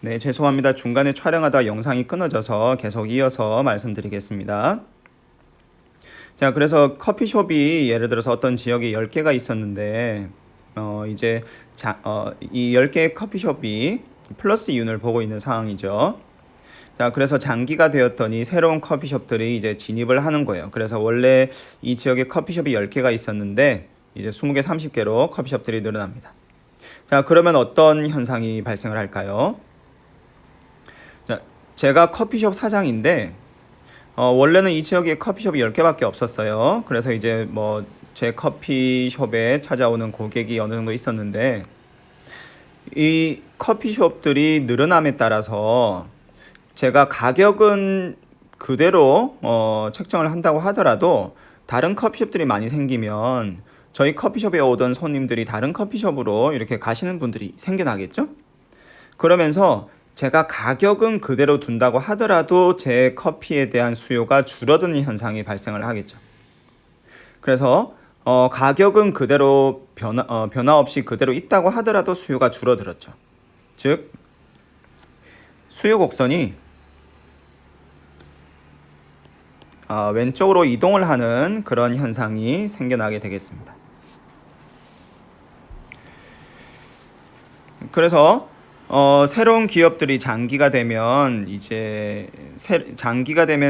네, 죄송합니다. 중간에 촬영하다 영상이 끊어져서 계속 이어서 말씀드리겠습니다. 자, 그래서 커피숍이 예를 들어서 어떤 지역에 10개가 있었는데, 이제 이 10개의 커피숍이 플러스 이윤을 보고 있는 상황이죠. 자, 그래서 장기가 되었더니 새로운 커피숍들이 이제 진입을 하는 거예요. 그래서 원래 이 지역에 커피숍이 10개가 있었는데, 이제 20개, 30개로 커피숍들이 늘어납니다. 자, 그러면 어떤 현상이 발생을 할까요? 자, 제가 커피숍 사장인데, 원래는 이 지역에 커피숍이 10개밖에 없었어요. 그래서 이제 뭐 제 커피숍에 찾아오는 고객이 어느 정도 있었는데, 이 커피숍들이 늘어남에 따라서 제가 가격은 그대로 책정을 한다고 하더라도 다른 커피숍들이 많이 생기면 저희 커피숍에 오던 손님들이 다른 커피숍으로 이렇게 가시는 분들이 생겨나겠죠? 그러면서 제가 가격은 그대로 둔다고 하더라도 제 커피에 대한 수요가 줄어드는 현상이 발생을 하겠죠. 그래서 가격은 그대로 변화 없이 그대로 있다고 하더라도 수요가 줄어들었죠. 즉 수요 곡선이 왼쪽으로 이동을 하는 그런 현상이 생겨나게 되겠습니다. 그래서 새로운 기업들이 장기가 되면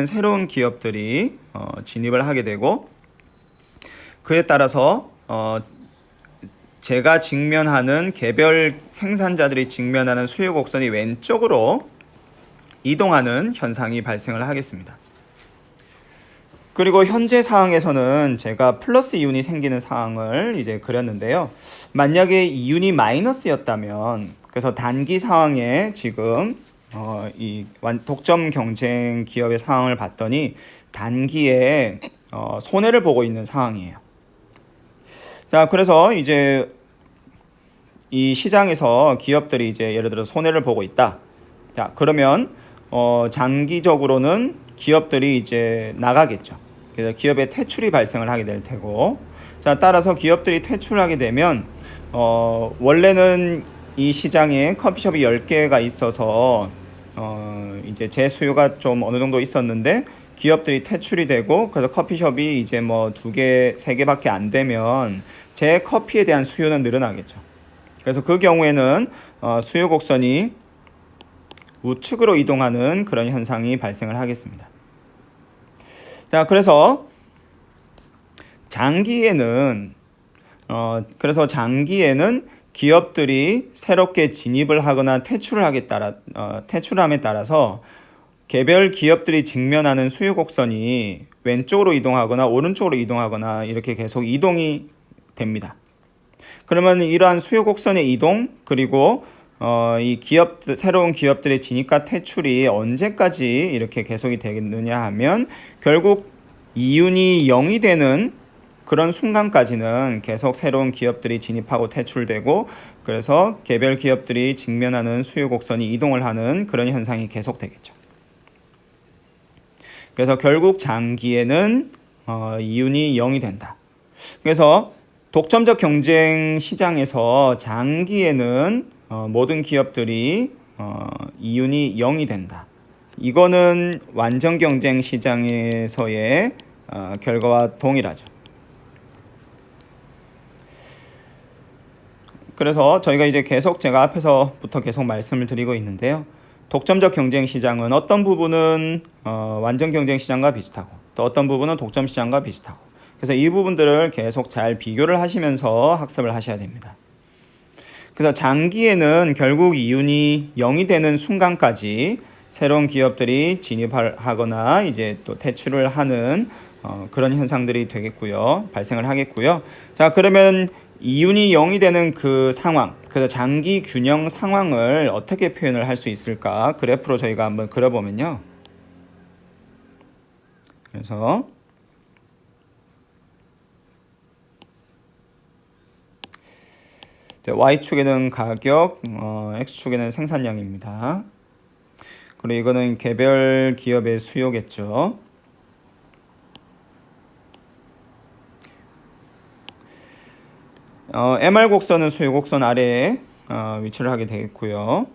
새로운 기업들이 진입을 하게 되고, 그에 따라서 제가 직면하는 개별 생산자들이 직면하는 수요 곡선이 왼쪽으로 이동하는 현상이 발생을 하겠습니다. 그리고 현재 상황에서는 제가 플러스 이윤이 생기는 상황을 이제 그렸는데요. 만약에 이윤이 마이너스였다면, 그래서 단기 상황에 지금 이 독점 경쟁 기업의 상황을 봤더니 단기에 손해를 보고 있는 상황이에요. 자, 그래서 이제 이 시장에서 기업들이 이제 예를 들어 손해를 보고 있다. 자, 그러면 장기적으로는 기업들이 이제 나가겠죠. 그래서 기업의 퇴출이 발생을 하게 될 테고, 자, 따라서 기업들이 퇴출하게 되면 원래는 이 시장에 커피숍이 10개가 있어서 이제 제 수요가 좀 어느 정도 있었는데 기업들이 퇴출이 되고, 그래서 커피숍이 이제 뭐 2개, 3개밖에 안 되면 제 커피에 대한 수요는 늘어나겠죠. 그래서 그 경우에는 수요 곡선이 우측으로 이동하는 그런 현상이 발생을 하겠습니다. 자, 그래서 장기에는 기업들이 새롭게 진입을 하거나 퇴출함에 따라서 개별 기업들이 직면하는 수요 곡선이 왼쪽으로 이동하거나 오른쪽으로 이동하거나 이렇게 계속 이동이 됩니다. 그러면 이러한 수요 곡선의 이동, 그리고 새로운 기업들의 진입과 퇴출이 언제까지 이렇게 계속이 되겠느냐 하면, 결국 이윤이 0이 되는 그런 순간까지는 계속 새로운 기업들이 진입하고 퇴출되고, 그래서 개별 기업들이 직면하는 수요 곡선이 이동을 하는 그런 현상이 계속되겠죠. 그래서 결국 장기에는 이윤이 0이 된다. 그래서 독점적 경쟁 시장에서 장기에는 모든 기업들이 이윤이 0이 된다. 이거는 완전 경쟁 시장에서의 결과와 동일하죠. 그래서 저희가 이제 계속 제가 앞에서부터 계속 말씀을 드리고 있는데요. 독점적 경쟁 시장은 어떤 부분은 완전 경쟁 시장과 비슷하고, 또 어떤 부분은 독점 시장과 비슷하고, 그래서 이 부분들을 계속 잘 비교를 하시면서 학습을 하셔야 됩니다. 그래서 장기에는 결국 이윤이 0이 되는 순간까지 새로운 기업들이 진입하거나 이제 또 퇴출을 하는 그런 현상들이 되겠고요. 발생을 하겠고요. 자, 그러면 이윤이 0이 되는 그 상황, 그래서 장기 균형 상황을 어떻게 표현을 할 수 있을까? 그래프로 저희가 한번 그려보면요. 그래서 Y축에는 가격, X축에는 생산량입니다. 그리고 이거는 개별 기업의 수요겠죠. MR 곡선은 수요 곡선 아래에 위치를 하게 되겠고요.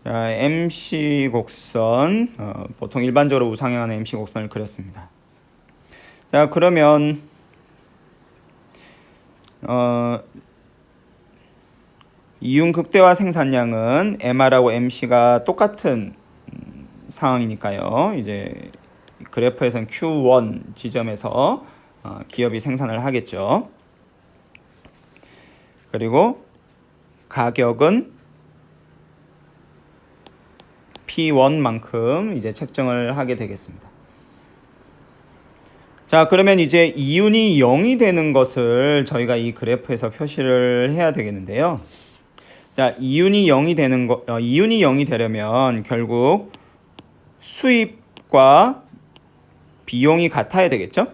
자, MC 곡선, 보통 일반적으로 우상향하는 MC 곡선을 그렸습니다. 자, 그러면 이윤 극대화 생산량은 MR하고 MC가 똑같은 상황이니까요. 이제 그래프에선 Q1 지점에서 기업이 생산을 하겠죠. 그리고 가격은 P1만큼 이제 책정을 하게 되겠습니다. 자, 그러면 이제 이윤이 0이 되는 것을 저희가 이 그래프에서 표시를 해야 되겠는데요. 자, 이윤이 0이 되려면 결국 수입과 비용이 같아야 되겠죠?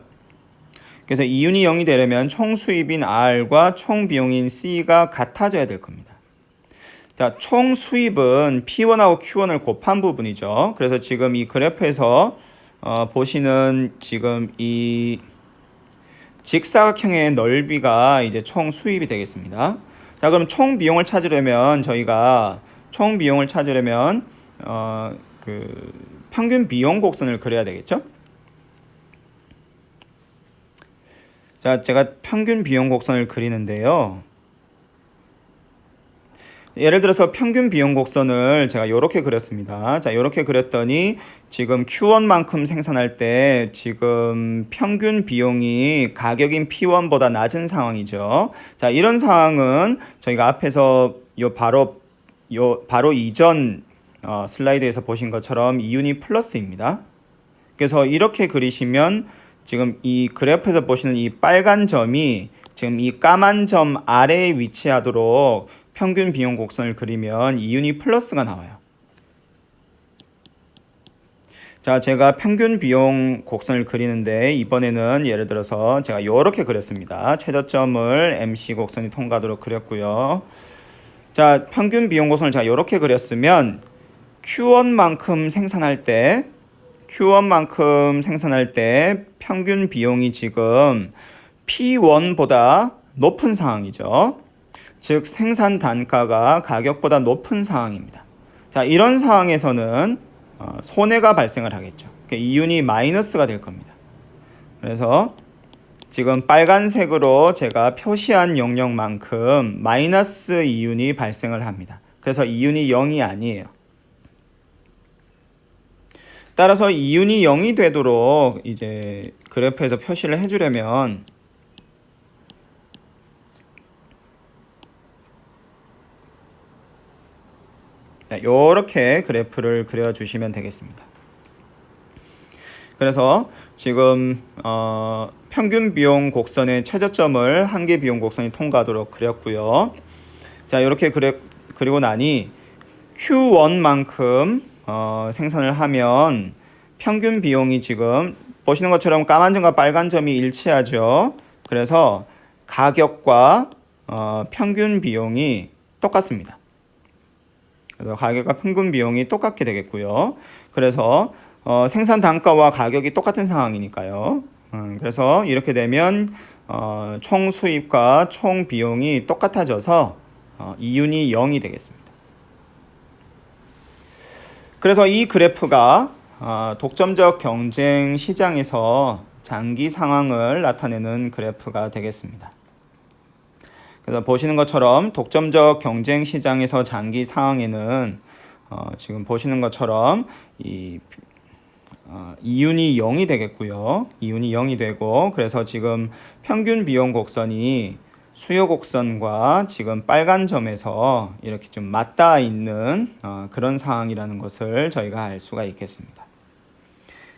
그래서 이윤이 0이 되려면 총 수입인 R과 총 비용인 C가 같아져야 될 겁니다. 자, 총 수입은 P1하고 Q1을 곱한 부분이죠. 그래서 지금 이 그래프에서 보시는 지금 이 직사각형의 넓이가 이제 총 수입이 되겠습니다. 자, 그럼 총 비용을 찾으려면 저희가 그 평균 비용 곡선을 그려야 되겠죠? 자, 제가 평균 비용 곡선을 그리는데요. 예를 들어서 평균 비용 곡선을 제가 이렇게 그렸습니다. 자, 이렇게 그렸더니 지금 Q1만큼 생산할 때 지금 평균 비용이 가격인 P1보다 낮은 상황이죠. 자, 이런 상황은 저희가 앞에서 바로 이전 슬라이드에서 보신 것처럼 이윤이 플러스입니다. 그래서 이렇게 그리시면 지금 이 그래프에서 보시는 이 빨간 점이 지금 이 까만 점 아래에 위치하도록 평균 비용 곡선을 그리면 이윤이 플러스가 나와요. 자, 제가 평균 비용 곡선을 그리는데 이번에는 예를 들어서 제가 이렇게 그렸습니다. 최저점을 MC 곡선이 통과하도록 그렸고요. 자, 평균 비용 곡선을 제가 이렇게 그렸으면 Q1만큼 생산할 때 평균 비용이 지금 P1보다 높은 상황이죠. 즉 생산 단가가 가격보다 높은 상황입니다. 자, 이런 상황에서는 손해가 발생을 하겠죠. 이윤이 마이너스가 될 겁니다. 그래서 지금 빨간색으로 제가 표시한 영역만큼 마이너스 이윤이 발생을 합니다. 그래서 이윤이 0이 아니에요. 따라서 이윤이 0이 되도록 이제 그래프에서 표시를 해주려면 이렇게 그래프를 그려주시면 되겠습니다. 그래서 지금 평균 비용 곡선의 최저점을 한계 비용 곡선이 통과하도록 그렸고요. 자, 이렇게 그리고 나니 Q1만큼 생산을 하면 평균 비용이 지금 보시는 것처럼 까만 점과 빨간 점이 일치하죠. 그래서 가격과 평균 비용이 똑같습니다. 그래서 가격과 평균 비용이 똑같게 되겠고요. 그래서 생산 단가와 가격이 똑같은 상황이니까요. 그래서 이렇게 되면 총 수입과 총 비용이 똑같아져서 이윤이 0이 되겠습니다. 그래서 이 그래프가 독점적 경쟁 시장에서 장기 상황을 나타내는 그래프가 되겠습니다. 그래서 보시는 것처럼 독점적 경쟁 시장에서 장기 상황에는 지금 보시는 것처럼 이윤이 0이 되겠고요. 이윤이 0이 되고, 그래서 지금 평균 비용 곡선이 수요 곡선과 지금 빨간 점에서 이렇게 좀 맞닿아 있는 그런 상황이라는 것을 저희가 알 수가 있겠습니다.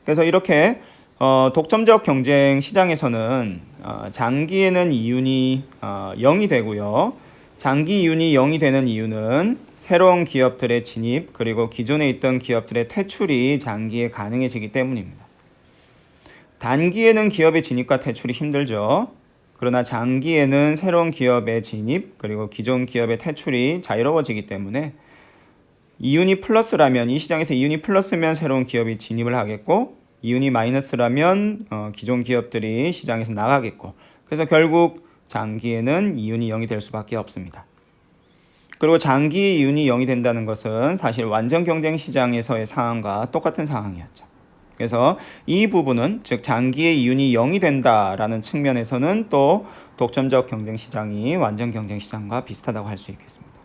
그래서 이렇게 독점적 경쟁 시장에서는 장기에는 이윤이 0이 되고요. 장기 이윤이 0이 되는 이유는 새로운 기업들의 진입, 그리고 기존에 있던 기업들의 퇴출이 장기에 가능해지기 때문입니다. 단기에는 기업의 진입과 퇴출이 힘들죠. 그러나 장기에는 새로운 기업의 진입, 그리고 기존 기업의 퇴출이 자유로워지기 때문에 이윤이 플러스라면, 이 시장에서 이윤이 플러스면 새로운 기업이 진입을 하겠고, 이윤이 마이너스라면 기존 기업들이 시장에서 나가겠고, 그래서 결국 장기에는 이윤이 0이 될 수밖에 없습니다. 그리고 장기 이윤이 0이 된다는 것은 사실 완전 경쟁 시장에서의 상황과 똑같은 상황이었죠. 그래서 이 부분은 즉 장기의 이윤이 0이 된다라는 측면에서는 또 독점적 경쟁 시장이 완전 경쟁 시장과 비슷하다고 할 수 있겠습니다.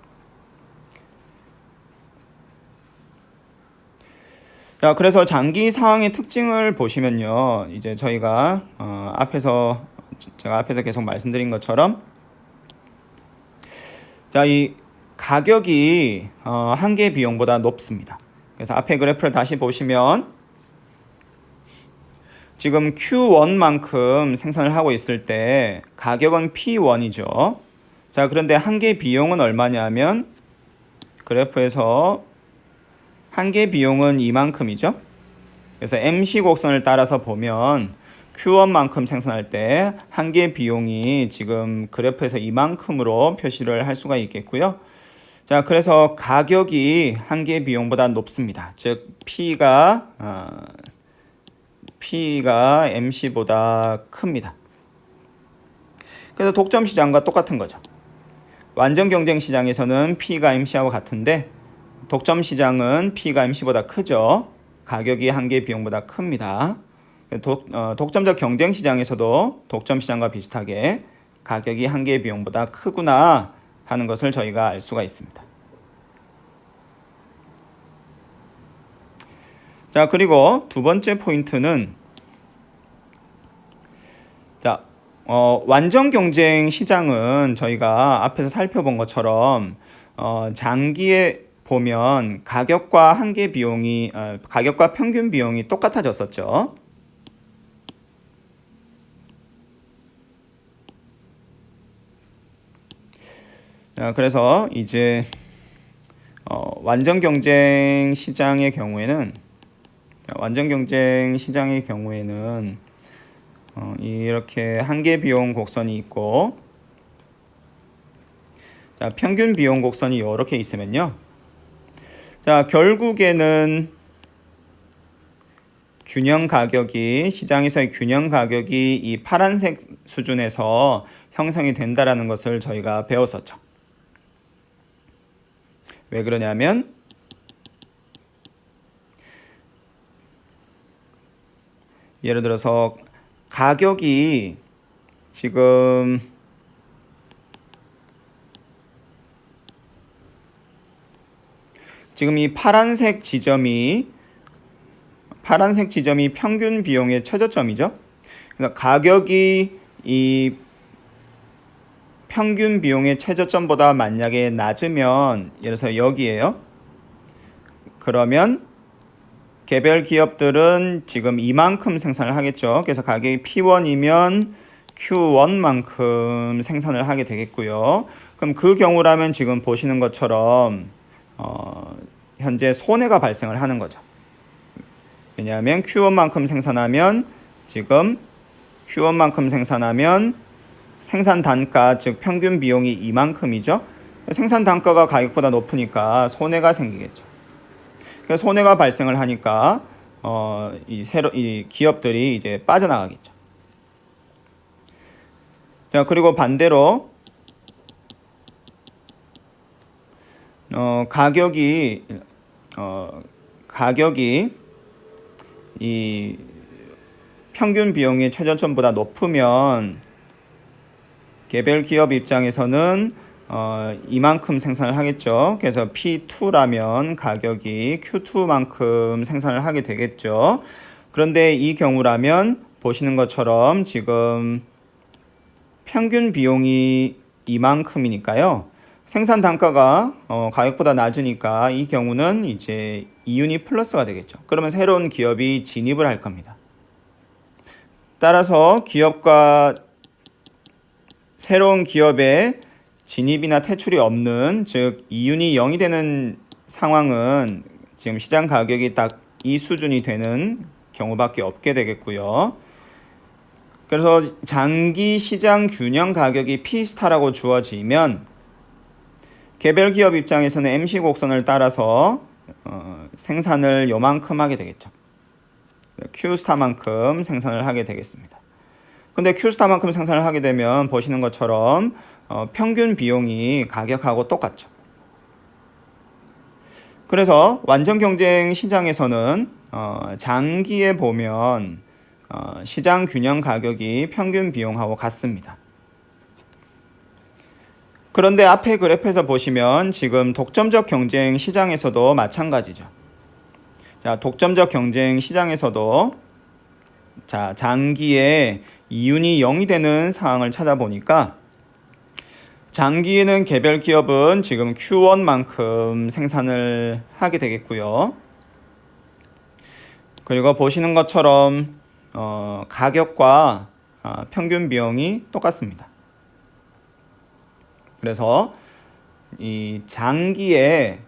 자, 그래서 장기 상황의 특징을 보시면요. 이제 저희가 제가 앞에서 계속 말씀드린 것처럼 자, 이 가격이 한계 비용보다 높습니다. 그래서 앞에 그래프를 다시 보시면 지금 Q1만큼 생산을 하고 있을 때 가격은 P1이죠. 자, 그런데 한계 비용은 얼마냐면 그래프에서 한계 비용은 이만큼이죠. 그래서 MC 곡선을 따라서 보면 Q1만큼 생산할 때 한계 비용이 지금 그래프에서 이만큼으로 표시를 할 수가 있겠고요. 자, 그래서 가격이 한계 비용보다 높습니다. 즉 P가 MC보다 큽니다. 그래서 독점 시장과 똑같은 거죠. 완전 경쟁 시장에서는 P가 MC하고 같은데 독점 시장은 P가 MC보다 크죠. 가격이 한계 비용보다 큽니다. 독점적 경쟁 시장에서도 독점 시장과 비슷하게 가격이 한계 비용보다 크구나 하는 것을 저희가 알 수가 있습니다. 자, 그리고 두 번째 포인트는 자, 완전 경쟁 시장은 저희가 앞에서 살펴본 것처럼 장기에 보면 가격과 한계 비용이 가격과 평균 비용이 똑같아졌었죠. 자, 그래서 이제 완전 경쟁 시장의 경우에는 이렇게 한계 비용 곡선이 있고 자, 평균 비용 곡선이 이렇게 있으면요. 자, 결국에는 시장에서의 균형 가격이 이 파란색 수준에서 형성이 된다라는 것을 저희가 배웠었죠. 왜 그러냐면 예를 들어서 가격이 지금 이 파란색 지점이 평균 비용의 최저점이죠. 그래서 가격이 이 평균 비용의 최저점보다 만약에 낮으면 예를 들어서 여기에요. 그러면 개별 기업들은 지금 이만큼 생산을 하겠죠. 그래서 가격이 P1이면 Q1만큼 생산을 하게 되겠고요. 그럼 그 경우라면 지금 보시는 것처럼 현재 손해가 발생을 하는 거죠. 왜냐하면 Q1만큼 생산하면 생산 단가 즉 평균 비용이 이만큼이죠. 생산 단가가 가격보다 높으니까 손해가 생기겠죠. 그래서 손해가 발생을 하니까 이 기업들이 이제 빠져나가겠죠. 자, 그리고 반대로 가격이 이 평균 비용이 최저점보다 높으면 개별 기업 입장에서는 이만큼 생산을 하겠죠. 그래서 P2라면 가격이 Q2만큼 생산을 하게 되겠죠. 그런데 이 경우라면 보시는 것처럼 지금 평균 비용이 이만큼이니까요. 생산 단가가 가격보다 낮으니까 이 경우는 이제 이윤이 플러스가 되겠죠. 그러면 새로운 기업이 진입을 할 겁니다. 따라서 새로운 기업에 진입이나 퇴출이 없는 즉 이윤이 0이 되는 상황은 지금 시장 가격이 딱 이 수준이 되는 경우밖에 없게 되겠고요. 그래서 장기 시장 균형 가격이 P스타라고 주어지면 개별 기업 입장에서는 MC 곡선을 따라서 생산을 요만큼 하게 되겠죠. Q스타만큼 생산을 하게 되겠습니다. 근데 Q스타만큼 생산을 하게 되면 보시는 것처럼 평균 비용이 가격하고 똑같죠. 그래서 완전 경쟁 시장에서는 장기에 보면 시장 균형 가격이 평균 비용하고 같습니다. 그런데 앞에 그래프에서 보시면 지금 독점적 경쟁 시장에서도 마찬가지죠. 자, 독점적 경쟁 시장에서도 자, 장기에 이윤이 0이 되는 상황을 찾아보니까 장기에는 개별 기업은 지금 Q1만큼 생산을 하게 되겠고요. 그리고 보시는 것처럼 가격과 평균 비용이 똑같습니다. 그래서 이 장기에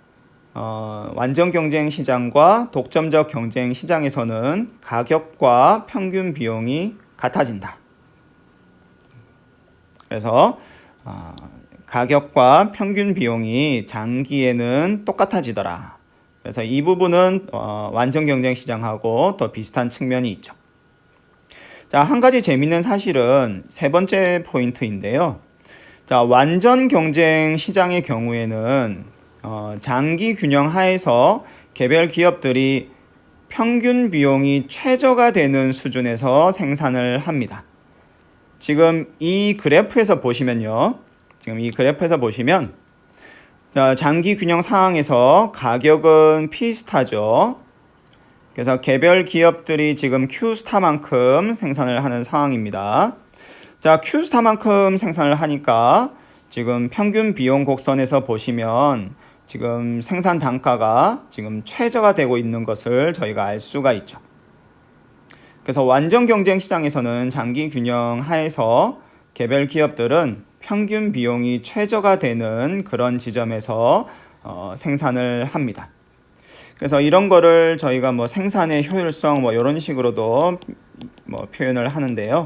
완전 경쟁 시장과 독점적 경쟁 시장에서는 가격과 평균 비용이 같아진다. 그래서 가격과 평균 비용이 장기에는 똑같아지더라. 그래서 이 부분은 완전 경쟁 시장하고 더 비슷한 측면이 있죠. 자, 한 가지 재밌는 사실은 세 번째 포인트인데요. 자, 완전 경쟁 시장의 경우에는 장기 균형 하에서 개별 기업들이 평균 비용이 최저가 되는 수준에서 생산을 합니다. 지금 이 그래프에서 보시면요. 장기 균형 상황에서 가격은 P스타죠. 그래서 개별 기업들이 지금 Q스타만큼 생산을 하는 상황입니다. 자, Q스타만큼 생산을 하니까 지금 평균 비용 곡선에서 보시면 지금 생산 단가가 지금 최저가 되고 있는 것을 저희가 알 수가 있죠. 그래서 완전 경쟁 시장에서는 장기 균형 하에서 개별 기업들은 평균 비용이 최저가 되는 그런 지점에서 생산을 합니다. 그래서 이런 거를 저희가 뭐 생산의 효율성 뭐 이런 식으로도 뭐 표현을 하는데요.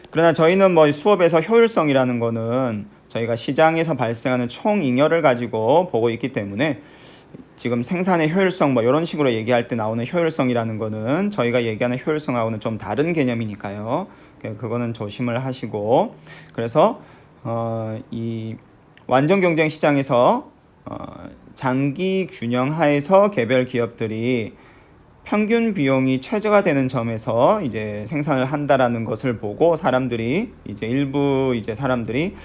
그러나 저희는 뭐 수업에서 효율성이라는 거는 저희가 시장에서 발생하는 총 잉여를 가지고 보고 있기 때문에 지금 생산의 효율성 뭐 이런 식으로 얘기할 때 나오는 효율성이라는 거는 저희가 얘기하는 효율성하고는 좀 다른 개념이니까요. 그거는 조심을 하시고, 그래서 이 완전 경쟁 시장에서 장기 균형 하에서 개별 기업들이 평균 비용이 최저가 되는 점에서 이제 생산을 한다라는 것을 보고 일부 사람들이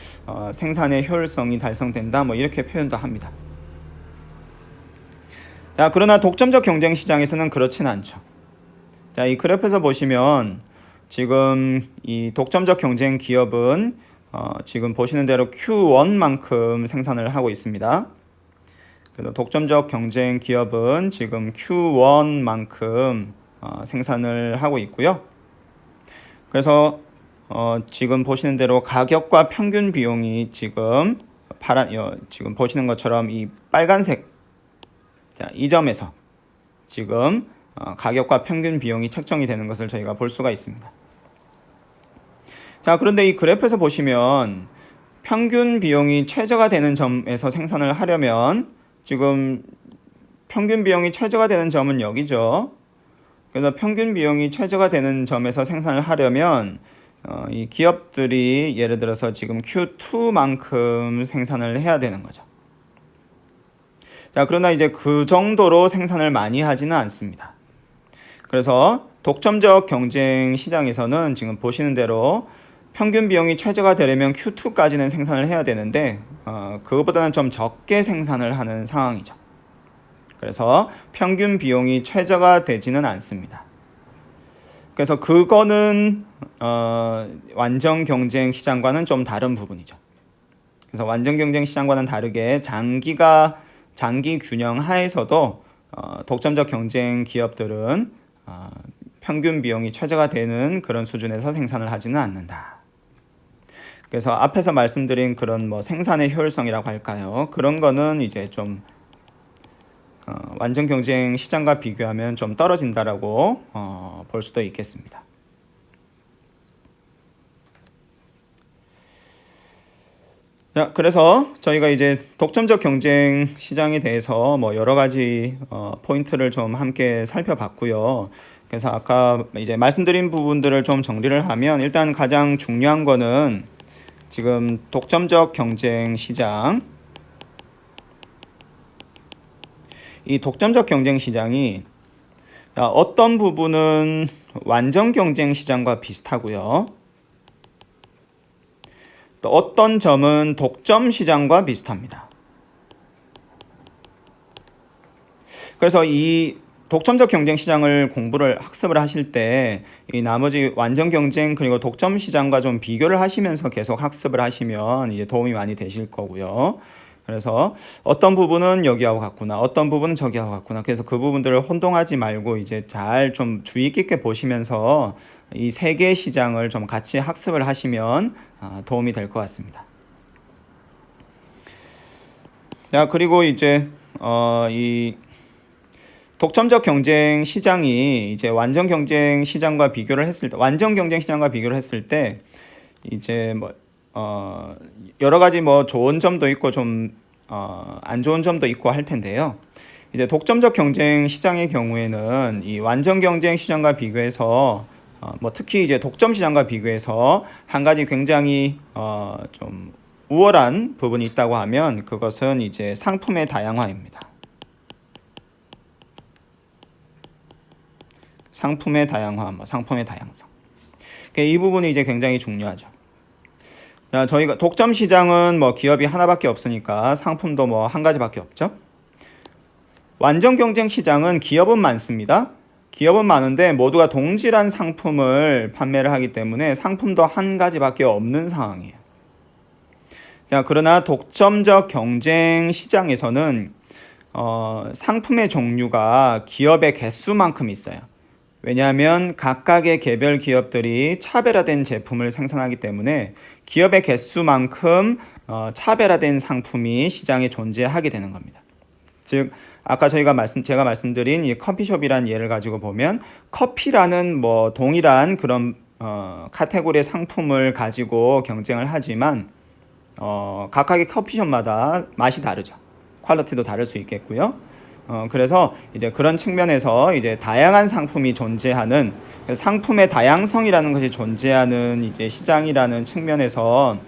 생산의 효율성이 달성된다 뭐 이렇게 표현도 합니다. 자, 그러나 독점적 경쟁 시장에서는 그렇진 않죠. 자, 이 그래프에서 보시면 지금 이 독점적 경쟁 기업은 지금 보시는 대로 Q1만큼 생산을 하고 있습니다. 그래서 독점적 경쟁 기업은 지금 Q1만큼 생산을 하고 있고요. 그래서 지금 보시는 대로 가격과 평균 비용이 지금 보시는 것처럼 이 빨간색, 자, 이 점에서 지금 가격과 평균 비용이 책정이 되는 것을 저희가 볼 수가 있습니다. 자, 그런데 이 그래프에서 보시면 평균 비용이 최저가 되는 점에서 생산을 하려면 지금 평균 비용이 최저가 되는 점은 여기죠. 그래서 평균 비용이 최저가 되는 점에서 생산을 하려면 이 기업들이 예를 들어서 지금 Q2만큼 생산을 해야 되는 거죠. 자, 그러나 이제 그 정도로 생산을 많이 하지는 않습니다. 그래서 독점적 경쟁 시장에서는 지금 보시는 대로 평균 비용이 최저가 되려면 Q2까지는 생산을 해야 되는데 그것보다는 좀 적게 생산을 하는 상황이죠. 그래서 평균 비용이 최저가 되지는 않습니다. 그래서 그거는 완전 경쟁 시장과는 좀 다른 부분이죠. 그래서 완전 경쟁 시장과는 다르게 장기 균형 하에서도 독점적 경쟁 기업들은 평균 비용이 최저가 되는 그런 수준에서 생산을 하지는 않는다. 그래서 앞에서 말씀드린 그런 뭐 생산의 효율성이라고 할까요? 그런 거는 이제 좀 완전 경쟁 시장과 비교하면 좀 떨어진다라고 볼 수도 있겠습니다. 자, 그래서 저희가 이제 독점적 경쟁 시장에 대해서 뭐 여러 가지 포인트를 좀 함께 살펴봤고요. 그래서 아까 이제 말씀드린 부분들을 좀 정리를 하면 일단 가장 중요한 거는 지금 독점적 경쟁 시장, 이 독점적 경쟁 시장이 어떤 부분은 완전 경쟁 시장과 비슷하고요. 또 어떤 점은 독점 시장과 비슷합니다. 그래서 이 독점적 경쟁 시장을 학습을 하실 때 이 나머지 완전 경쟁 그리고 독점 시장과 좀 비교를 하시면서 계속 학습을 하시면 이제 도움이 많이 되실 거고요. 그래서 어떤 부분은 여기하고 같구나, 어떤 부분은 저기하고 같구나. 그래서 그 부분들을 혼동하지 말고 이제 잘 좀 주의 깊게 보시면서 이 세 개의 시장을 좀 같이 학습을 하시면 도움이 될 것 같습니다. 자, 그리고 이제 이 독점적 경쟁 시장이 이제 완전 경쟁 시장과 비교를 했을 때, 완전 경쟁 시장과 비교를 했을 때 이제 여러 가지 좋은 점도 있고 좀 안 좋은 점도 있고 할 텐데요. 이제 독점적 경쟁 시장의 경우에는 이 완전 경쟁 시장과 비교해서 특히 이제 독점 시장과 비교해서 한 가지 굉장히 좀 우월한 부분이 있다고 하면 그것은 이제 상품의 다양화입니다. 상품의 다양화, 상품의 다양성. 이 부분이 이제 굉장히 중요하죠. 자, 저희가 독점 시장은 기업이 하나밖에 없으니까 상품도 한 가지밖에 없죠. 완전 경쟁 시장은 기업은 많습니다. 기업은 많은데 모두가 동질한 상품을 판매를 하기 때문에 상품도 한 가지밖에 없는 상황이에요. 자, 그러나 독점적 경쟁 시장에서는 상품의 종류가 기업의 개수만큼 있어요. 왜냐하면 각각의 개별 기업들이 차별화된 제품을 생산하기 때문에 기업의 개수만큼 차별화된 상품이 시장에 존재하게 되는 겁니다. 즉 아까 제가 말씀드린 이 커피숍이라는 예를 가지고 보면 커피라는 동일한 그런 카테고리의 상품을 가지고 경쟁을 하지만 각각의 커피숍마다 맛이 다르죠. 퀄리티도 다를 수 있겠고요. 그래서 이제 그런 측면에서 이제 다양한 상품이 존재하는 상품의 다양성이라는 것이 존재하는 이제 시장이라는 측면에서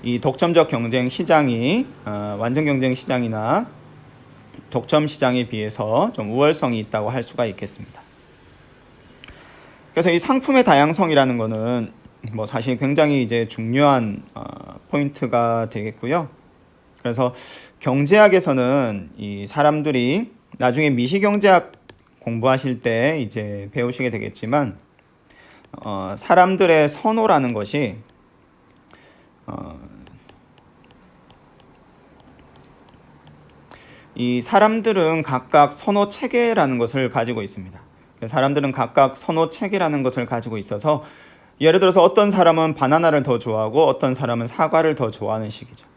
이 독점적 경쟁 시장이 완전 경쟁 시장이나 독점 시장에 비해서 좀 우월성이 있다고 할 수가 있겠습니다. 그래서 이 상품의 다양성이라는 거는 사실 굉장히 이제 중요한 포인트가 되겠고요. 그래서 경제학에서는 이 사람들이 나중에 미시경제학 공부하실 때 이제 배우시게 되겠지만 사람들의 선호라는 것이 이 사람들은 각각 선호 체계라는 것을 가지고 있습니다. 사람들은 각각 선호 체계라는 것을 가지고 있어서 예를 들어서 어떤 사람은 바나나를 더 좋아하고 어떤 사람은 사과를 더 좋아하는 식이죠.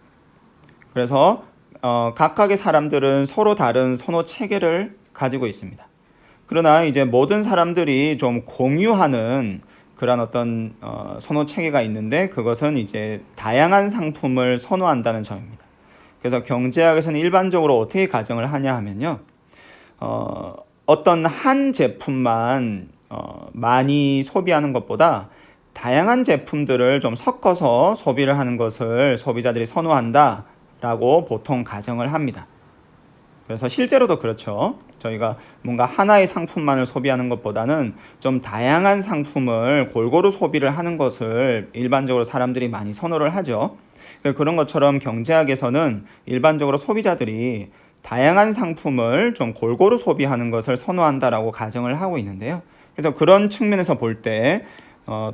그래서 각각의 사람들은 서로 다른 선호 체계를 가지고 있습니다. 그러나 이제 모든 사람들이 좀 공유하는 그런 어떤 선호 체계가 있는데 그것은 이제 다양한 상품을 선호한다는 점입니다. 그래서 경제학에서는 일반적으로 어떻게 가정을 하냐 하면요. 어떤 한 제품만 많이 소비하는 것보다 다양한 제품들을 좀 섞어서 소비를 하는 것을 소비자들이 선호한다 라고 보통 가정을 합니다. 그래서 실제로도 그렇죠. 저희가 뭔가 하나의 상품만을 소비하는 것보다는 좀 다양한 상품을 골고루 소비를 하는 것을 일반적으로 사람들이 많이 선호를 하죠. 그런 것처럼 경제학에서는 일반적으로 소비자들이 다양한 상품을 좀 골고루 소비하는 것을 선호한다라고 가정을 하고 있는데요. 그래서 그런 측면에서 볼 때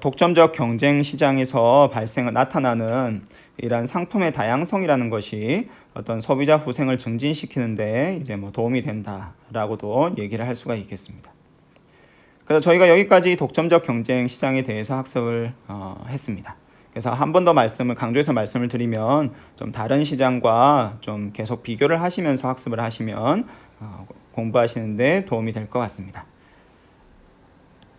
독점적 경쟁 시장에서 나타나는 이러한 상품의 다양성이라는 것이 어떤 소비자 후생을 증진시키는데 이제 도움이 된다라고도 얘기를 할 수가 있겠습니다. 그래서 저희가 여기까지 독점적 경쟁 시장에 대해서 학습을 했습니다. 그래서 한 번 더 강조해서 말씀을 드리면 좀 다른 시장과 좀 계속 비교를 하시면서 학습을 하시면 공부하시는데 도움이 될 것 같습니다.